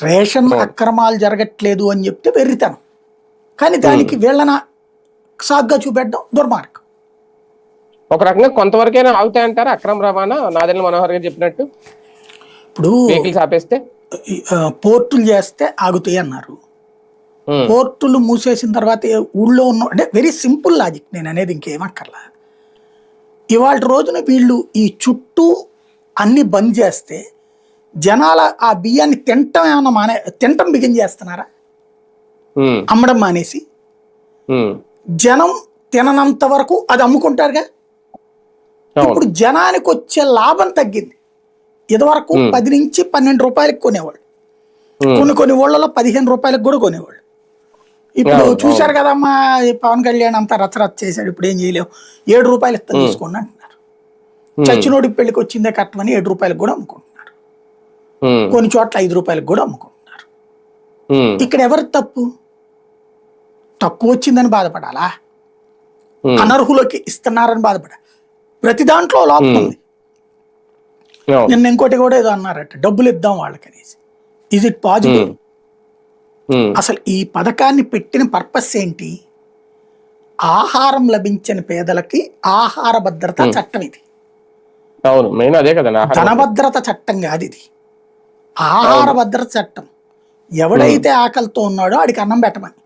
Ration అవును. అక్రమాలు జరగట్లేదు అని చెప్తే వెర్రితనం. కానీ దానికి వీళ్ళన సాగ్గా చూపెట్టడం దుర్మార్గం. ఒక రకంగా కొంతవరకైనా ఆగుతాయంటారా అక్రమ రవాణా? నాదెండ్ల మనోహర్ గారు చెప్పినట్టు ఇప్పుడు వెహికల్స్ ఆపేస్తే. పోర్టులు చేస్తే ఆగుతాయి అన్నారు. ఉమ్, పోర్టులు మూసేసిన తర్వాత ఊళ్ళో ఉన్న అంటే వెరీ సింపుల్ లాజిక్ నేను అనేది, ఇంకేమక్కర్లా. ఇవాళ రోజున వీళ్ళు ఈ చుట్టూ అన్ని బంద్ చేస్తే జనాల ఆ బియ్యాన్ని తినటం ఏమన్నా తినటం బిగిన్ చేస్తున్నారా? ఉమ్, అమ్మడం మానేసి ఉమ్, జనం తిననంత వరకు అది అమ్ముకుంటారుగా. అవును. ఇప్పుడు జనానికి వచ్చే లాభం తగ్గింది. ఇదివరకు ఉమ్, 10 నుంచి 12 రూపాయలకు కొనేవాళ్ళు, ఉమ్, కొన్ని ఊళ్ళలో 15 రూపాయలకు కూడా కొనేవాళ్ళు. ఇప్పుడు అవును, చూశారు అవును. కదమ్మా, ఈ పవన్ కళ్యాణ్ అంతా రచ్చరచ్చ చేశాడు, ఇప్పుడు ఏం చేయలేవు, 7 రూపాయలు ఇస్తాను ఉమ్, తీసుకోండి అంటున్నారు. ఉమ్, చచ్చినోడికి పెళ్లికి వచ్చిందే కట్టమని 7 రూపాయలకు కూడా అమ్ముకుంటున్నారు. ఉమ్, కొన్ని చోట్ల 5 రూపాయలకు కూడా అమ్ముకుంటున్నారు. ఉమ్, ఇక్కడ ఎవరి తప్పు? తక్కువ వచ్చిందని బాధపడాలా? ఉమ్, అనర్హులకి ఇస్తున్నారని బాధపడాలి? ప్రతి దాంట్లో లోపం ఉమ్, ఉంది. అవును. నిన్న ఇంకోటి కూడా ఏదో అన్నారట, డబ్బులు ఇద్దాం వాళ్ళకి అనేసి. Is it possible? Um, um, అసలు ఈ పథకాన్ని పెట్టిన పర్పస్ ఏంటి? ఆహారం లభించని పేదలకి ఆహార భద్రత ఉమ్, చట్టం ఇది. అవును, మెయిన్ అదే కదండి ఆహార ధన భద్రత. భద్రత చట్టం కాదు ఇది, ఆహార అవును. భద్రత చట్టం. ఉమ్, ఎవడైతే ఆకలితో ఉన్నాడో ఆడికి అన్నం పెట్టమని.